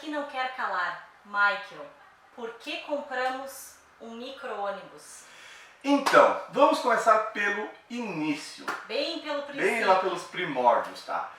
que não quer calar. Michael, por que compramos um micro-ônibus? Então, vamos começar pelo início. Bem pelo princípio. Bem lá pelos primórdios, tá?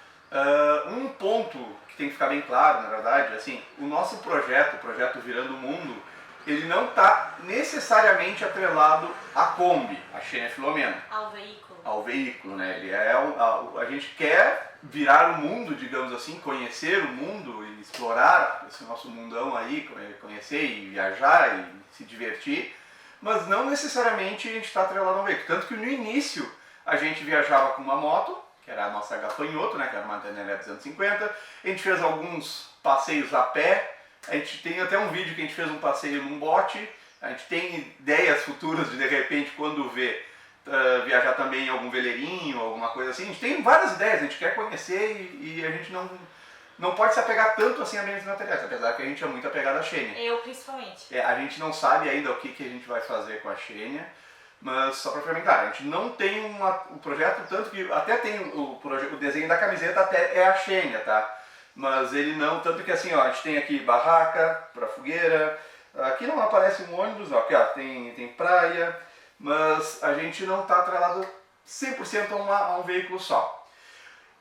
Um ponto que tem que ficar bem claro, na verdade, assim, o nosso projeto, o projeto Virando o Mundo, ele não está necessariamente atrelado à Kombi, a Xenia Filomena. Ao veículo. Ao veículo, né? Ele é a gente quer virar o mundo, digamos assim, conhecer o mundo e explorar esse nosso mundão aí, conhecer e viajar e se divertir, mas não necessariamente a gente está atrelado ao veículo. Tanto que no início a gente viajava com uma moto, que era a nossa gafanhoto, né? Que era uma Tenere 250, a gente fez alguns passeios a pé, a gente tem até um vídeo que a gente fez um passeio num bote, a gente tem ideias futuras de repente, quando vê, viajar também em algum veleirinho, alguma coisa assim. A gente tem várias ideias, a gente quer conhecer e a gente não pode se apegar tanto assim a bens materiais, apesar que a gente é muito apegado à Xenia. Eu principalmente. A gente não sabe ainda o que a gente vai fazer com a Xenia, mas só para comentar, a gente não tem um projeto, tanto que até tem o desenho da camiseta, até é a Xenia, tá? Mas ele não, tanto que assim, ó, a gente tem aqui barraca para fogueira, aqui não aparece um ônibus, ó, aqui ó, tem praia, mas a gente não está atrelado 100% a um veículo só.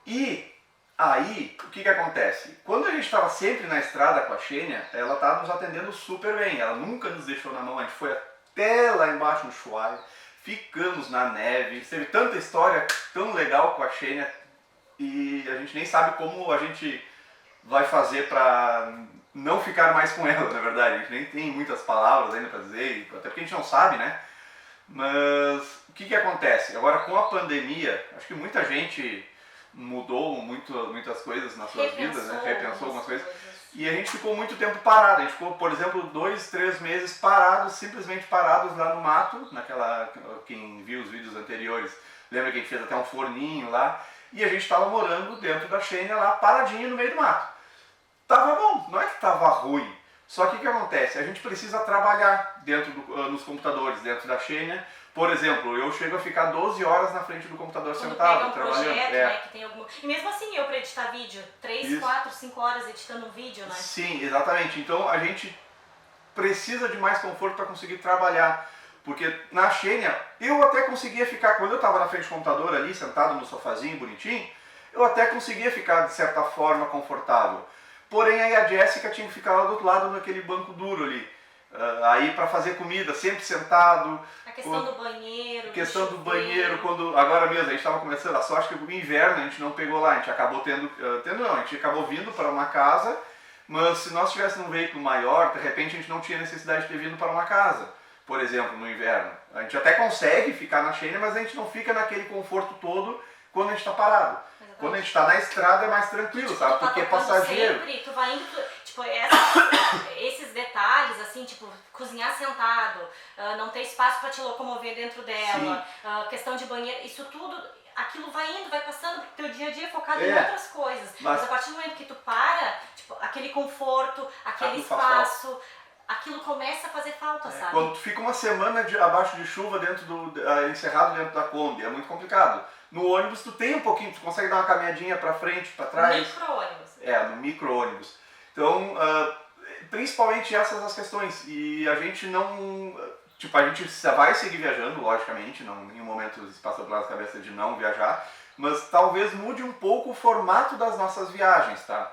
E aí, o que acontece? Quando a gente estava sempre na estrada com a Xenia, ela estava nos atendendo super bem, ela nunca nos deixou na mão, a gente foi até lá embaixo no Chuai, ficamos na neve, teve tanta história tão legal com a Xenia e a gente nem sabe como a gente vai fazer para não ficar mais com ela, na verdade. A gente nem tem muitas palavras ainda para dizer, até porque a gente não sabe, né? Mas o que acontece? Agora com a pandemia, acho que muita gente mudou muitas coisas nas suas vidas, né? Repensou algumas coisas. E a gente ficou muito tempo parado. A gente ficou, por exemplo, 2, 3 meses parados, simplesmente parados lá no mato, quem viu os vídeos anteriores, lembra que a gente fez até um forninho lá, e a gente estava morando dentro da Xenia lá, paradinho no meio do mato. Tava bom, não é que tava ruim. Só que o que acontece? A gente precisa trabalhar nos computadores, dentro da Xenia. Por exemplo, eu chego a ficar 12 horas na frente do computador sentado, trabalhando. Projeto, né, que tem algum... E mesmo assim, eu para editar vídeo, 3, 4, 5 horas editando um vídeo, né? Sim, exatamente. Então a gente precisa de mais conforto para conseguir trabalhar. Porque na Xenia, eu até conseguia ficar, quando eu estava na frente do computador ali, sentado no sofazinho bonitinho, eu até conseguia ficar de certa forma confortável. Porém aí a Jéssica tinha que ficar lá do outro lado naquele banco duro ali. Aí para fazer comida, sempre sentado. A questão do banheiro. A questão do banheiro, agora mesmo, a gente estava começando, a sorte que o inverno a gente não pegou lá, a gente acabou a gente acabou vindo para uma casa, mas se nós tivéssemos um veículo maior, de repente a gente não tinha necessidade de ter vindo para uma casa, por exemplo, no inverno. A gente até consegue ficar na Xenia, mas a gente não fica naquele conforto todo quando a gente está parado. Exatamente. Quando a gente está na estrada é mais tranquilo, sabe? Porque é passageiro. Sempre, tu vai indo... Tipo, esses detalhes, assim, tipo, cozinhar sentado, não ter espaço para te locomover dentro dela, questão de banheiro, isso tudo, aquilo vai indo, vai passando, porque teu dia a dia é focado em outras coisas. Mas a partir do momento que tu para, tipo, aquele conforto, aquele espaço, aquilo começa a fazer falta, sabe? Quando tu fica uma semana abaixo de chuva encerrado dentro da Kombi, é muito complicado. No ônibus tu tem um pouquinho, tu consegue dar uma caminhadinha para frente, para trás. Micro-ônibus. No micro-ônibus. Então, principalmente essas as questões. E a gente não... Tipo, a gente vai seguir viajando, logicamente, não, em nenhum momento se passa pela cabeça de não viajar, mas talvez mude um pouco o formato das nossas viagens, tá?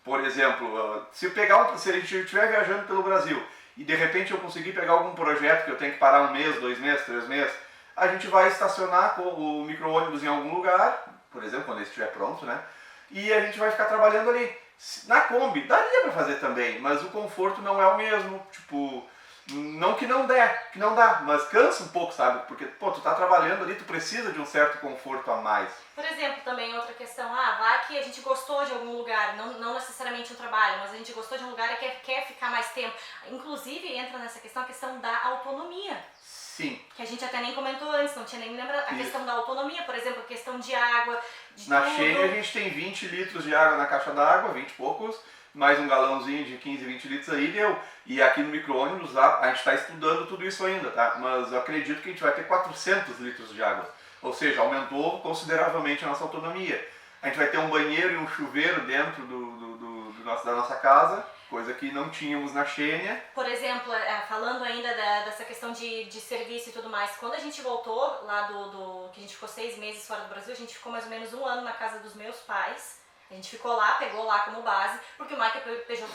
Por exemplo, se a gente estiver viajando pelo Brasil e de repente eu conseguir pegar algum projeto que eu tenho que parar 1 mês, 2 meses, 3 meses, a gente vai estacionar com o micro-ônibus em algum lugar, por exemplo, quando ele estiver pronto, né? E a gente vai ficar trabalhando ali. Na Kombi daria para fazer também, mas o conforto não é o mesmo, tipo, não que não dá, mas cansa um pouco, sabe? Porque, pô, tu tá trabalhando ali, tu precisa de um certo conforto a mais. Por exemplo, também outra questão, vai que a gente gostou de algum lugar, não necessariamente um trabalho, mas a gente gostou de um lugar e quer ficar mais tempo. Inclusive, entra nessa questão a questão da autonomia. Sim. Que a gente até nem comentou antes, não tinha nem lembrado. A questão da autonomia, por exemplo, a questão de água, de Na tudo. Xenia a gente tem 20 litros de água na caixa d'água, 20 e poucos, mais um galãozinho de 15, 20 litros aí deu. E aqui no micro-ônibus a gente está estudando tudo isso ainda, tá? Mas eu acredito que a gente vai ter 400 litros de água. Ou seja, aumentou consideravelmente a nossa autonomia. A gente vai ter um banheiro e um chuveiro dentro da nossa casa. coisa que não tínhamos na Xenia. Por exemplo, falando ainda dessa questão de serviço e tudo mais, quando a gente voltou lá que a gente ficou 6 meses fora do Brasil, a gente ficou mais ou menos 1 ano na casa dos meus pais. A gente ficou lá, pegou lá como base, porque o Michael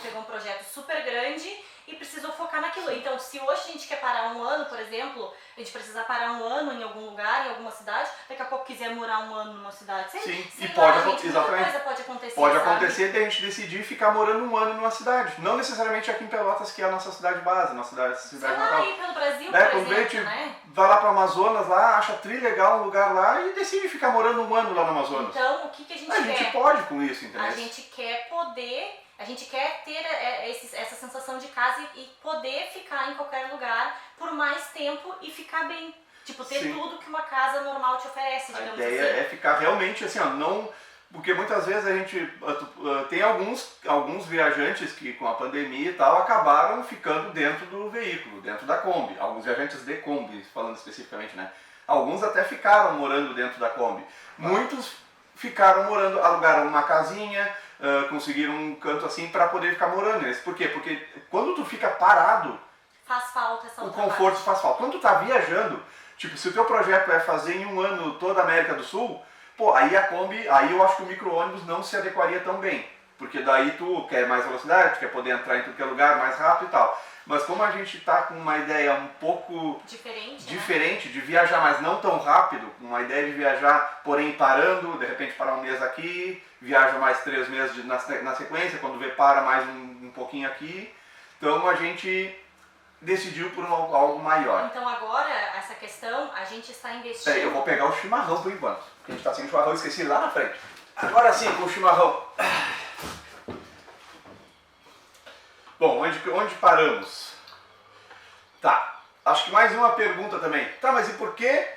pegou um projeto super grande e precisou focar naquilo. Então, se hoje a gente quer parar 1 ano, por exemplo, a gente precisar parar 1 ano em algum lugar, em alguma cidade, daqui a pouco quiser morar 1 ano numa cidade. Sim, e exatamente. Muita coisa pode acontecer. Pode acontecer de a gente decidir ficar morando 1 ano numa cidade. Não necessariamente aqui em Pelotas, que é a nossa cidade base, nossa cidade natal. Aí pelo Brasil, por exemplo, né? Vai lá para o Amazonas, lá, acha legal um lugar lá e decide ficar morando 1 ano lá no Amazonas. Então, o que a gente quer? A gente pode com isso, entendeu? A gente quer poder, a gente quer ter essa sensação de casa e poder ficar em qualquer lugar por mais tempo e ficar bem. Tipo, ter tudo que uma casa normal te oferece, digamos assim. A ideia é ficar realmente assim, ó, não... Porque muitas vezes a gente tem alguns viajantes que com a pandemia e tal acabaram ficando dentro do veículo, dentro da Kombi. Alguns viajantes de Kombi, falando especificamente, né? Alguns até ficaram morando dentro da Kombi. Muitos ficaram morando, alugaram uma casinha, conseguiram um canto assim para poder ficar morando neles. Por quê? Porque quando tu fica parado, faz falta essa outra o conforto parte. faz falta. Quando tu tá viajando, tipo, se o teu projeto é fazer em 1 ano toda a América do Sul, pô, aí a Kombi, aí eu acho que o micro-ônibus não se adequaria tão bem. Porque daí tu quer mais velocidade, tu quer poder entrar em tudo que é lugar mais rápido e tal. Mas como a gente tá com uma ideia um pouco diferente de viajar, mas não tão rápido, uma ideia de viajar, porém parando, de repente parar 1 mês aqui, viaja mais 3 meses na sequência, quando vê para mais um pouquinho aqui. Então a gente decidiu por algo maior. Então agora, essa questão, a gente está investindo... Eu vou pegar o chimarrão por enquanto, porque a gente está sem chimarrão, esqueci lá na frente. Agora sim, com o chimarrão. Bom, onde paramos? Tá, acho que mais uma pergunta também. Tá, mas e por que,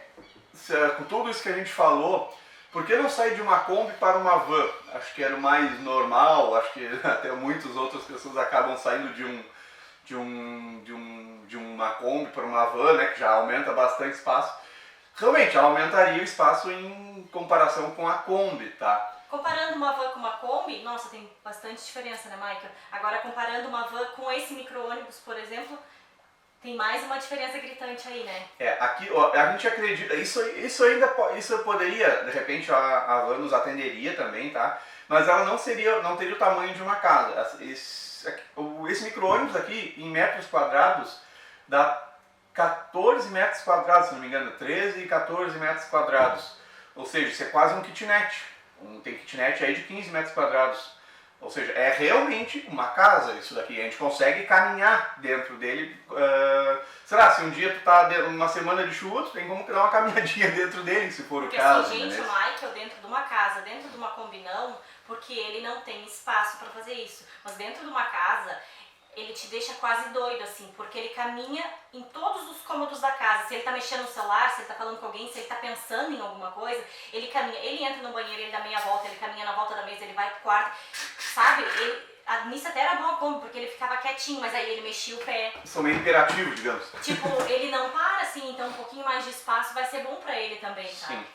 com tudo isso que a gente falou, por que não sair de uma Kombi para uma van? Acho que era o mais normal, acho que até muitas outras pessoas acabam saindo de uma Kombi para uma van, né, que já aumenta bastante espaço. Realmente, ela aumentaria o espaço em comparação com a Kombi, tá? Comparando uma van com uma Kombi, nossa, tem bastante diferença, né, Michael? Agora, comparando uma van com esse micro-ônibus, por exemplo, tem mais uma diferença gritante aí, né? Aqui ó, a gente acredita, isso poderia, de repente a van nos atenderia também, tá? Mas ela não teria o tamanho de uma casa. Esse micro-ônibus aqui, em metros quadrados, dá 14 metros quadrados, se não me engano, 13 e 14 metros quadrados. Ou seja, isso é quase um kitnet. Tem kitnet aí de 15 metros quadrados. Ou seja, é realmente uma casa isso daqui. A gente consegue caminhar dentro dele. Sei lá, se um dia tu tá numa semana de chuva, tu tem como dar uma caminhadinha dentro dele, se for porque o caso. Porque assim, gente, o Michael dentro de uma casa, dentro de uma Kombi não, porque ele não tem espaço para fazer isso. Mas dentro de uma casa, ele te deixa quase doido, assim, porque ele caminha em todos os cômodos da casa. Se ele tá mexendo no celular, se ele tá falando com alguém, se ele tá pensando em alguma coisa, ele caminha, ele entra no banheiro, ele dá meia volta, ele caminha na volta da mesa, ele vai pro quarto, sabe? Nisso até era bom a Kombi, porque ele ficava quietinho, mas aí ele mexia o pé. São meio imperativos, digamos. Tipo, ele não para, assim, então um pouquinho mais de espaço vai ser bom pra ele também, sabe? Sim.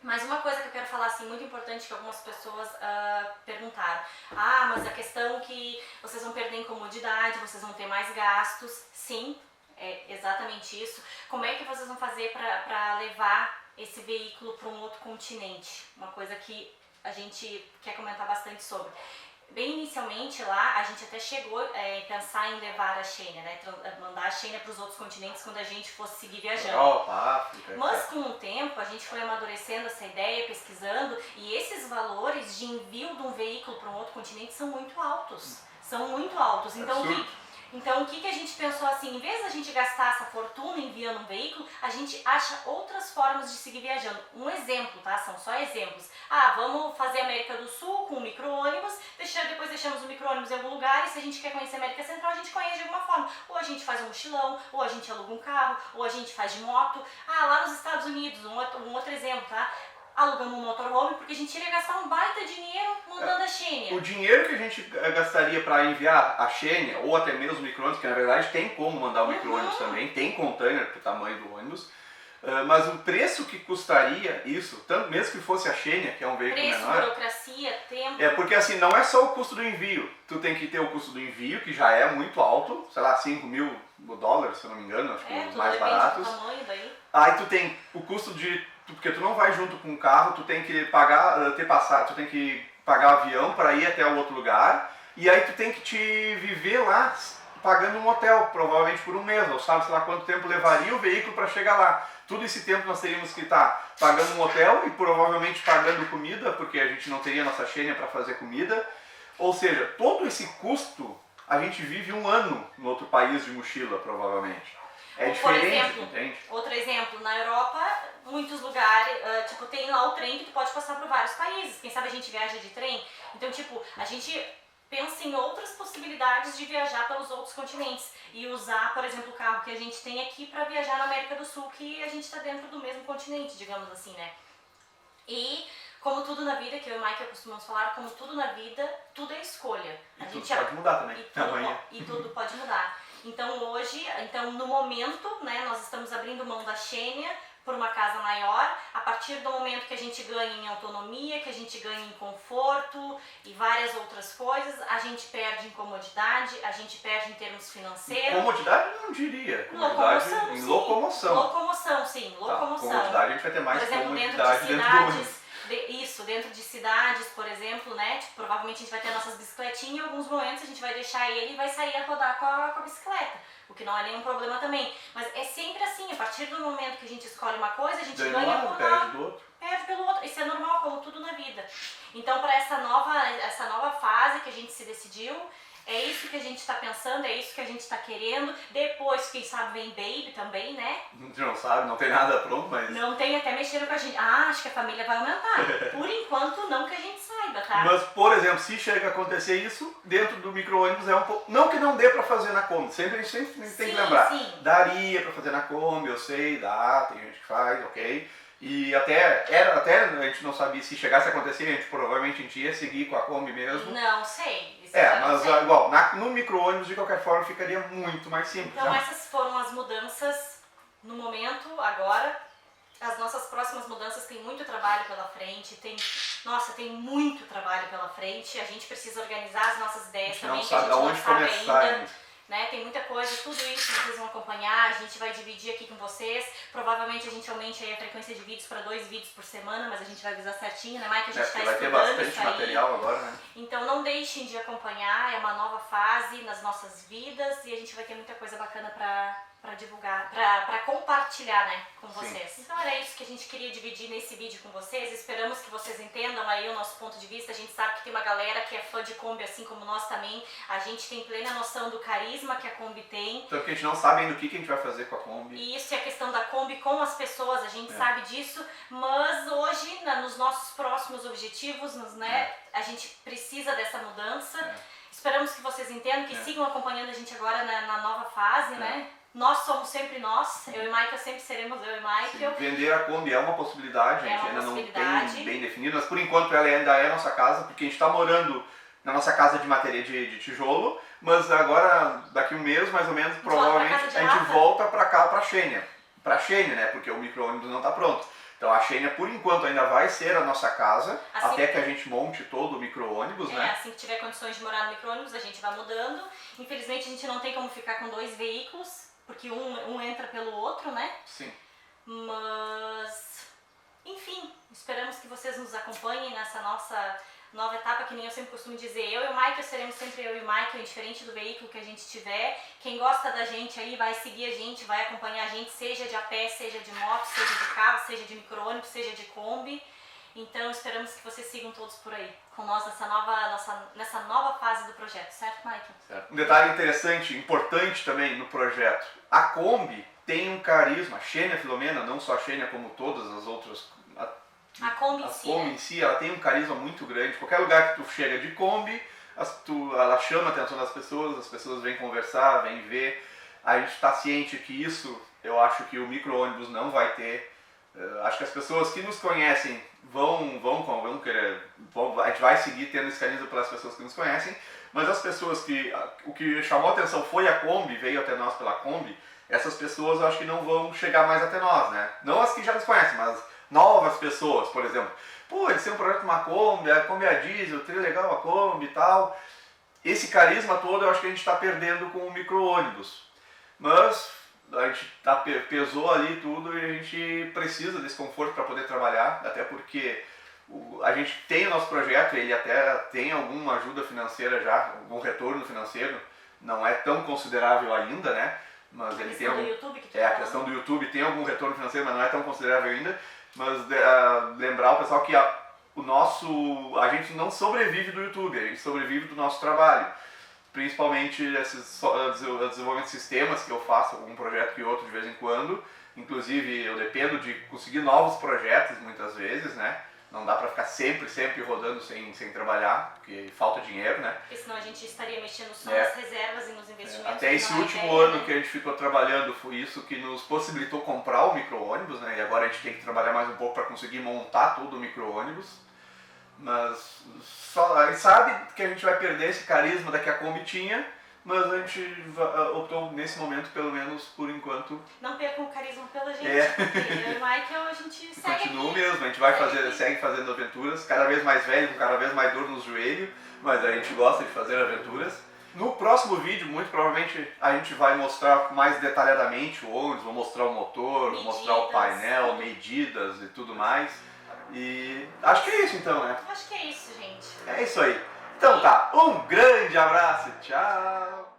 Mas uma coisa que eu quero falar, assim, muito importante, que algumas pessoas perguntaram. Ah, mas a questão que vocês vão perder em comodidade, vocês vão ter mais gastos. Sim, é exatamente isso. Como é que vocês vão fazer para levar esse veículo para um outro continente? Uma coisa que a gente quer comentar bastante sobre. Bem inicialmente lá, a gente até chegou a pensar em levar a Xenia, né? Mandar a Xenia para os outros continentes quando a gente fosse seguir viajando. Europa, África. Mas com o tempo, a gente foi amadurecendo essa ideia, pesquisando, e esses valores de envio de um veículo para um outro continente são muito altos. São muito altos. Então o que a gente pensou assim, em vez da gente gastar essa fortuna enviando um veículo, a gente acha outras formas de seguir viajando. Um exemplo, tá? São só exemplos. Ah, vamos fazer a América do Sul com um micro-ônibus, depois deixamos o micro-ônibus em algum lugar, e se a gente quer conhecer a América Central, a gente conhece de alguma forma. Ou a gente faz um mochilão, ou a gente aluga um carro, ou a gente faz de moto. Ah, lá nos Estados Unidos, um outro exemplo, tá? Alugando um motorhome, porque a gente iria gastar um baita dinheiro mandando a Xenia. O dinheiro que a gente gastaria para enviar a Xenia, ou até mesmo o micro-ônibus, que na verdade tem como mandar o micro-ônibus também, tem container pro tamanho do ônibus, mas o preço que custaria isso, tanto mesmo que fosse a Xenia, que é um veículo menor... burocracia, tempo, É porque assim, não é só o custo do envio. Tu tem que ter o custo do envio, que já é muito alto, sei lá, $5.000, se eu não me engano, acho que os mais baratos. Do tamanho daí. Aí tu tem o custo de... Porque tu não vai junto com o carro, tu tem que pagar, tu tem que pagar o avião para ir até o outro lugar. E aí tu tem que te viver lá pagando um hotel, provavelmente por um mês, ou sabe, sei lá quanto tempo levaria o veículo para chegar lá. Todo esse tempo nós teríamos que estar pagando um hotel e provavelmente pagando comida, porque a gente não teria nossa Xenia para fazer comida. Ou seja, todo esse custo a gente vive um ano no outro país de mochila, provavelmente. É ou, por diferente, exemplo, entende? Outro exemplo, na Europa, muitos lugares, tipo, tem lá o trem que tu pode passar por vários países. Quem sabe a gente viaja de trem. Então, tipo, a gente pensa em outras possibilidades de viajar pelos outros continentes e usar, por exemplo, o carro que a gente tem aqui para viajar na América do Sul, que a gente está dentro do mesmo continente, digamos assim, né? E como tudo na vida, que eu e o Michael costumamos falar, como tudo na vida, tudo é escolha. E tudo pode mudar também. E tudo pode mudar. Então hoje, no momento, né, nós estamos abrindo mão da Xenia por uma casa maior, a partir do momento que a gente ganha em autonomia, que a gente ganha em conforto e várias outras coisas, a gente perde em comodidade, a gente perde em termos financeiros. Comodidade não diria. Locomoção, em sim. Locomoção. Locomoção, sim. Locomoção. Tá, comodidade a gente vai ter mais, por exemplo, comodidade dentro do ônibus. Dentro de cidades, por exemplo, né? Tipo, provavelmente a gente vai ter nossas bicicletinhas e em alguns momentos a gente vai deixar ele e vai sair a rodar com a bicicleta. O que não é nenhum problema também. Mas é sempre assim, a partir do momento que a gente escolhe uma coisa, a gente ganha por perde do outro. Perde pelo outro. Isso é normal, como tudo na vida. Então, para essa nova fase que a gente se decidiu, é isso que a gente está pensando, é isso que a gente está querendo. Depois, quem sabe, vem Baby também, né? A gente não sabe, não tem nada pronto, mas... Não tem, até mexendo com a gente. Ah, acho que a família vai aumentar. Por enquanto, não que a gente saiba, tá? Mas, por exemplo, se chega a acontecer isso, dentro do micro-ônibus é um pouco... Não que não dê pra fazer na Kombi, a gente sempre tem que lembrar. Sim. Daria pra fazer na Kombi, eu sei, dá, tem gente que faz, ok. E até a gente não sabia se chegasse a acontecer, a gente provavelmente ia seguir com a Kombi mesmo. Não sei. Mas igual, no micro-ônibus de qualquer forma ficaria muito mais simples. Então essas foram as mudanças no momento, agora. As nossas próximas mudanças têm muito trabalho pela frente, tem muito trabalho pela frente. A gente precisa organizar as nossas ideias também, que a gente não sabe ainda. Né? Tem muita coisa, tudo isso vocês vão acompanhar, a gente vai dividir aqui com vocês. Provavelmente a gente aumente aí a frequência de vídeos para 2 vídeos por semana, mas a gente vai avisar certinho, né, Mike? A gente está estudando isso aí. Vai ter bastante material agora, né? Então não deixem de acompanhar, é uma nova fase nas nossas vidas e a gente vai ter muita coisa bacana para divulgar, para compartilhar, né, com vocês. Sim. Então era isso que a gente queria dividir nesse vídeo com vocês. Esperamos que vocês entendam aí o nosso ponto de vista. A gente sabe que tem uma galera que é fã de Kombi, assim como nós também. A gente tem plena noção do carisma que a Kombi tem. Então que a gente não sabe ainda o que a gente vai fazer com a Kombi. E isso é a questão da Kombi com as pessoas, a gente sabe disso. Mas hoje, nos nossos próximos objetivos, né, a gente precisa dessa mudança. Esperamos que vocês entendam, que sigam acompanhando a gente agora na nova fase, né? Nós somos sempre nós, eu e Michael sempre seremos eu e Michael. Sim, vender a Kombi é uma possibilidade, a gente ainda não tem bem definido, mas por enquanto ela ainda é a nossa casa, porque a gente está morando na nossa casa de matéria de tijolo, mas agora, daqui um mês mais ou menos, provavelmente a gente volta para cá, para a Xenia, né, porque o micro-ônibus não está pronto. Então a Xenia, por enquanto, ainda vai ser a nossa casa, assim, até que a gente monte todo o micro-ônibus, né? Assim que tiver condições de morar no micro-ônibus, a gente vai mudando. Infelizmente a gente não tem como ficar com 2 veículos, porque um entra pelo outro, né? Sim. Mas, enfim, esperamos que vocês nos acompanhem nessa nossa nova etapa, que nem eu sempre costumo dizer. Eu e o Michael seremos sempre eu e o Michael, indiferente do veículo que a gente tiver. Quem gosta da gente aí vai seguir a gente, vai acompanhar a gente, seja de a pé, seja de moto, seja de carro, seja de micro-ônibus, seja de Kombi. Então esperamos que vocês sigam todos por aí, com nós nessa nova fase do projeto, certo, Michael? Certo. Um detalhe interessante, importante também no projeto, a Kombi tem um carisma, a Xenia Filomena, não só a Xenia como todas as outras, a Kombi em si, ela tem um carisma muito grande. Qualquer lugar que tu chega de Kombi, ela chama a atenção das pessoas, as pessoas vêm conversar, vêm ver. A gente está ciente que isso, eu acho que o micro-ônibus não vai ter. Acho que as pessoas que nos conhecem vão querer, a gente vai seguir tendo esse carisma pelas pessoas que nos conhecem, mas as pessoas o que chamou a atenção foi a Kombi, veio até nós pela Kombi, essas pessoas eu acho que não vão chegar mais até nós, né? Não as que já nos conhecem, mas novas pessoas, por exemplo. Pô, eles têm um projeto uma Kombi, a Kombi é a diesel, o legal a Kombi e tal. Esse carisma todo eu acho que a gente está perdendo com o micro-ônibus. Mas a gente pesou ali tudo e a gente precisa desse conforto para poder trabalhar, até porque a gente tem o nosso projeto, ele até tem alguma ajuda financeira já, algum retorno financeiro, não é tão considerável ainda, né? Mas ele tem algum, a questão do YouTube tem algum retorno financeiro, mas não é tão considerável ainda. Mas lembrar o pessoal que a gente não sobrevive do YouTube, a gente sobrevive do nosso trabalho. Principalmente esses desenvolvimento de sistemas que eu faço, um projeto que outro de vez em quando. Inclusive eu dependo de conseguir novos projetos muitas vezes, né? Não dá pra ficar sempre rodando sem trabalhar, porque falta dinheiro, né? Porque senão a gente estaria mexendo só nas reservas e nos investimentos. Até esse último ano que a gente ficou trabalhando, foi isso que nos possibilitou comprar o micro-ônibus, né? E agora a gente tem que trabalhar mais um pouco para conseguir montar todo o micro-ônibus. Mas a gente sabe que a gente vai perder esse carisma da que a Kombi tinha, mas a gente optou nesse momento, pelo menos por enquanto. Não percam o carisma pela gente, porque eu e o Michael a gente segue. Continua mesmo, a gente vai segue fazendo aventuras, cada vez mais velho, com cada vez mais dor nos joelhos, mas a gente gosta de fazer aventuras. No próximo vídeo, muito provavelmente, a gente vai mostrar mais detalhadamente o ônibus, vou mostrar o motor, vou mostrar o painel, medidas e tudo mais. E acho que é isso então, né? Acho que é isso, gente. É isso aí. Então tá, um grande abraço, tchau!